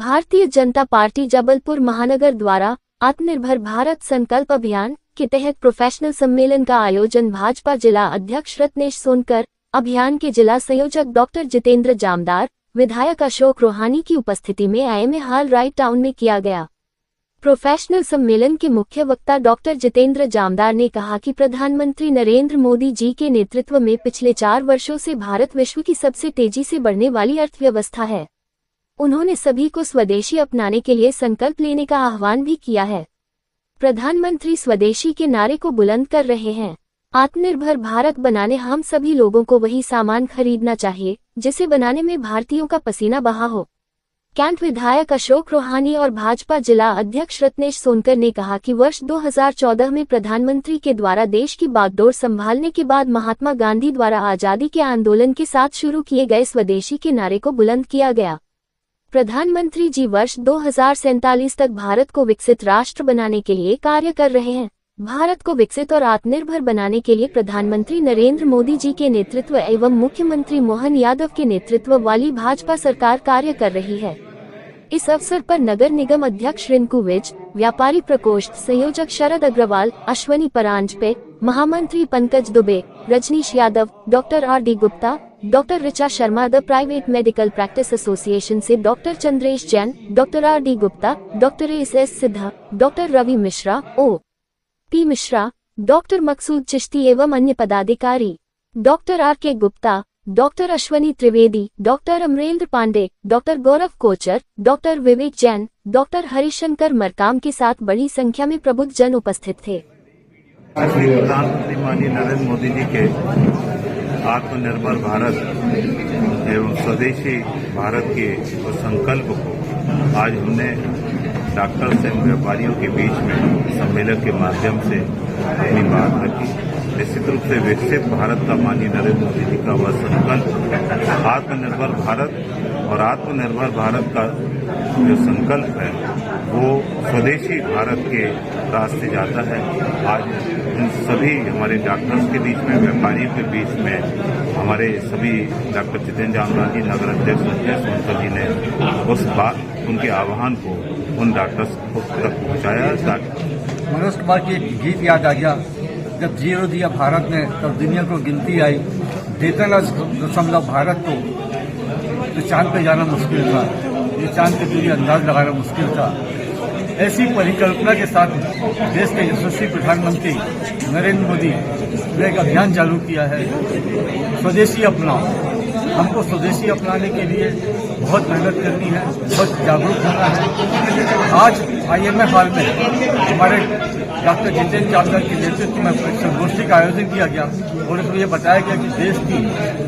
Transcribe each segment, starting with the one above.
Bharatiya Janata party Jabalpur महानगर द्वारा आत्मनिर्भर भारत संकल्प अभियान के तहत प्रोफेशनल सम्मेलन का आयोजन भाजपा जिला अध्यक्ष रत्नेश सोनकर, अभियान के जिला संयोजक डॉक्टर जितेंद्र जामदार, विधायक अशोक रोहानी की उपस्थिति में आईएमए हॉल राइट टाउन में किया गया। प्रोफेशनल सम्मेलन के मुख्य वक्ता डॉक्टर जितेंद्र जामदार ने कहा कि प्रधानमंत्री नरेंद्र मोदी जी के नेतृत्व में पिछले 4 वर्षों से भारत विश्व की सबसे तेजी से बढ़ने वाली अर्थव्यवस्था है। उन्होंने सभी को स्वदेशी अपनाने के लिए संकल्प लेने का आह्वान भी किया है। प्रधानमंत्री स्वदेशी के नारे को बुलंद कर रहे हैं। आत्मनिर्भर भारत बनाने हम सभी लोगों को वही सामान खरीदना चाहिए जिसे बनाने में भारतीयों का पसीना बहा हो। कैंट विधायक अशोक रोहानी और भाजपा जिला अध्यक्ष रत्नेश सोनकर ने कहा कि वर्ष 2014 में प्रधानमंत्री के द्वारा देश की बागडोर संभालने के बाद महात्मा गांधी द्वारा आजादी के आंदोलन के साथ शुरू किए गए स्वदेशी के नारे को बुलंद किया गया। प्रधानमंत्री जी वर्ष 2047 तक भारत को विकसित राष्ट्र बनाने के लिए कार्य कर रहे हैं। भारत को विकसित और आत्मनिर्भर बनाने के लिए प्रधानमंत्री नरेंद्र मोदी जी के नेतृत्व एवं मुख्यमंत्री मोहन यादव के नेतृत्व वाली भाजपा सरकार कार्य कर रही है। इस अवसर पर नगर निगम अध्यक्ष रिंकू विज, व्यापारी प्रकोष्ठ संयोजक शरद अग्रवाल, अश्वनी परांजपे, महामंत्री Pankaj Dubey, Rajnish Yadav, doctor RD. Gupta, doctor Richa Sharma, the private medical practice association से doctor Chandresh Jain, doctor RD. Gupta, doctor S Siddha, doctor Ravi Mishra, OP. Mishra, doctor Maqsood Chishti एवं अन्य पदाधिकारी, doctor RK. Gupta, doctor Ashwani Trivedi, doctor Amarendra Pandey, doctor Gaurav Kochar, doctor Vivek Jain, doctor Harishankar Markam के साथ बड़ी संख्या में प्रबुद्ध जन उपस्थित थे। प्रधानमंत्री माननीय नरेंद्र मोदी जी के आत्मनिर्भर भारत एवं स्वदेशी भारत के संकल्प को आज हमने डॉक्टर्स एवं व्यापारियों के बीच में सम्मेलन के माध्यम से अपनी बात रखी। निश्चित रूप से विकसित भारत का माननीय नरेंद्र मोदी जी का वह संकल्प आत्मनिर्भर भारत और आत्मनिर्भर भारत का जो संकल्प है वो स्वदेशी भारत के रास्ते जाता है। आज इन सभी हमारे डॉक्टर्स के बीच में, व्यापारियों के बीच में, हमारे सभी डॉक्टर जितेंद्र जामदार जी, नगर अध्यक्ष रत्नेश सोनकर जी ने उस बात, उनके आह्वान को उन डॉक्टर्स तक पहुंचाया। मनोज कुमार की एक गीत याद आ गया, जब 0 दिया भारत ने तब दुनिया को गिनती आई, देता न दशमलव भारत को तो चांद पे जाना मुश्किल था, ये चांद की दूरी अंदाज लगाना मुश्किल था। ऐसी परिकल्पना के साथ देश के यशस्वी प्रधानमंत्री नरेंद्र मोदी ने एक अभियान चालू किया है, स्वदेशी अपनाओ। हमको स्वदेशी अपनाने के लिए बहुत मेहनत करनी है, बहुत जागरूक होना है। आज आईएमए हॉल में हमारे डॉक्टर जितेंद्र जामदार के नेतृत्व में एक संगोष्ठी का आयोजन किया गया और इसमें यह बताया गया कि देश की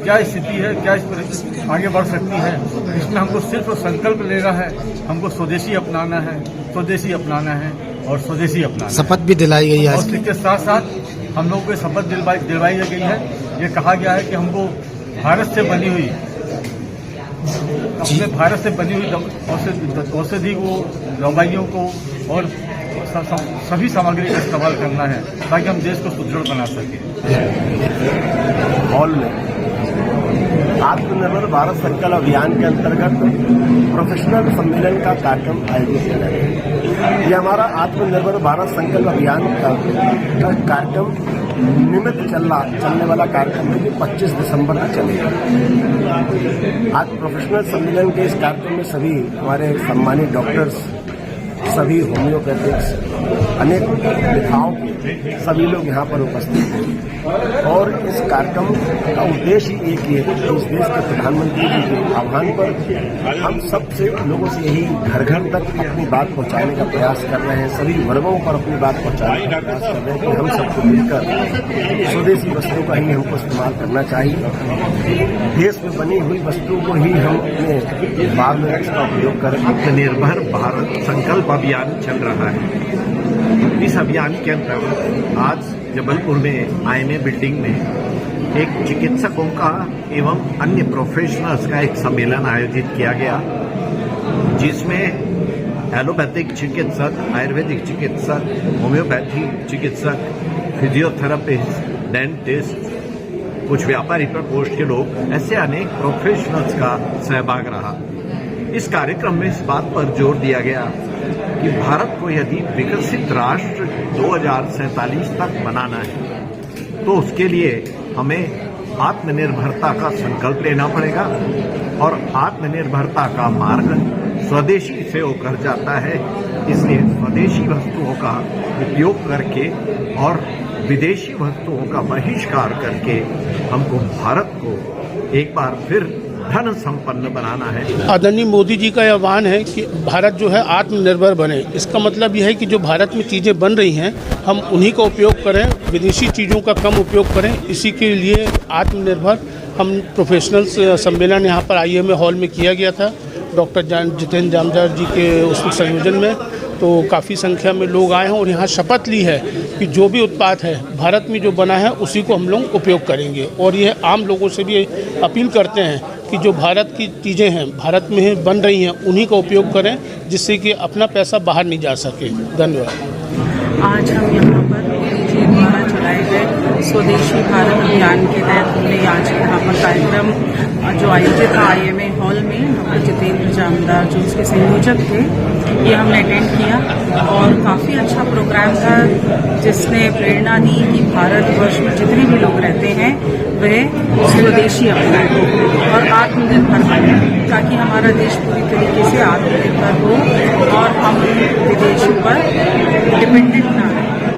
क्या स्थिति है, क्या इस पर आगे बढ़ सकती है। इसमें हमको सिर्फ संकल्प लेना है, हमको स्वदेशी अपनाना है, स्वदेशी अपनाना है और स्वदेशी अपनाना। शपथ भी दिलाई गई है और इसके साथ साथ हम लोगों को शपथ दिलवाई गई है। ये कहा गया है कि हमको भारत से बनी हुई, अपने भारत से बनी हुई औषधि को, दवाइयों को और सभी सामग्री का इस्तेमाल करना है ताकि हम देश को सुदृढ़ बना सकें। हॉल में आत्मनिर्भर भारत संकल्प अभियान के अंतर्गत प्रोफेशनल सम्मेलन का कार्यक्रम आयोजित किया गया। ये हमारा आत्मनिर्भर भारत संकल्प अभियान का कार्यक्रम नियमित चलने वाला कार्यक्रम है जो 25 दिसंबर तक चलेगा। आज प्रोफेशनल सम्मेलन के इस कार्यक्रम में सभी हमारे सम्मानित डॉक्टर्स, सभी होम्योपैथिक्स, अनेक विधाओं के सभी लोग यहाँ पर उपस्थित हैं और इस कार्यक्रम का उद्देश्य एक ही है कि इस देश के प्रधानमंत्री जी के आह्वान पर हम सबसे लोगों से यही घर घर तक अपनी बात पहुँचाने का प्रयास कर रहे हैं, सभी वर्गों पर अपनी बात पहुँचाने का प्रयास कर रहे हैं कि हम सबको मिलकर स्वदेशी वस्तुओं का ही हमको इस्तेमाल करना चाहिए। देश में बनी हुई वस्तुओं को ही हम अपने बाद में इसका उपयोग करें। आत्मनिर्भर भारत संकल्प अभियान चल रहा है। इस अभियान के अंतर्गत आज जबलपुर में आईएमए बिल्डिंग में एक चिकित्सकों का एवं अन्य प्रोफेशनल्स का एक सम्मेलन आयोजित किया गया, जिसमें एलोपैथिक चिकित्सक, आयुर्वेदिक चिकित्सक, होम्योपैथी चिकित्सक, फिजियोथेरेपिस्ट, डेंटिस्ट, कुछ व्यापारी प्रकोष्ठ के लोग, ऐसे अनेक प्रोफेशनल्स का सहभाग रहा। इस कार्यक्रम में इस बात पर जोर दिया गया कि भारत को यदि विकसित राष्ट्र 2047 तक बनाना है तो उसके लिए हमें आत्मनिर्भरता का संकल्प लेना पड़ेगा और आत्मनिर्भरता का मार्ग स्वदेशी से होकर जाता है। इसलिए स्वदेशी वस्तुओं का उपयोग करके और विदेशी वस्तुओं का बहिष्कार करके हमको भारत को एक बार फिर धन संपन्न बनाना है। आदरणीय मोदी जी का यह आह्वान है कि भारत जो है आत्मनिर्भर बने। इसका मतलब यह है कि जो भारत में चीज़ें बन रही हैं हम उन्हीं का उपयोग करें, विदेशी चीज़ों का कम उपयोग करें। इसी के लिए आत्मनिर्भर हम प्रोफेशनल सम्मेलन यहाँ पर IIM हॉल में किया गया था डॉक्टर जितेंद्र जामदार जी के उसमें संयोजन में। तो काफ़ी संख्या में लोग आए हैं और यहाँ शपथ ली है कि जो भी उत्पाद है भारत में जो बना है उसी को हम लोग उपयोग करेंगे। और ये आम लोगों से भी अपील करते हैं कि जो भारत की चीज़ें हैं भारत में बन रही हैं उन्हीं का उपयोग करें, जिससे कि अपना पैसा बाहर नहीं जा सके। धन्यवाद। आज हम यहाँ पर जी द्वारा चलाए गए स्वदेशी भारत अभियान के तहत हमने आज यहाँ पर कार्यक्रम जो आयोजित था IIM हॉल में, डॉक्टर जितेंद्र जामदार जो उसके संयोजक थे, ये हमने अटेंड किया और काफ़ी अच्छा प्रोग्राम था जिसने प्रेरणा दी कि भारतवर्ष में जितने भी लोग रहते हैं वह स्वदेशी अपनाएं और आत्मनिर्भर बने, ताकि हमारा देश पूरी तरीके से आत्मनिर्भर हो और हम विदेशों पर डिपेंडेंट ना रहें।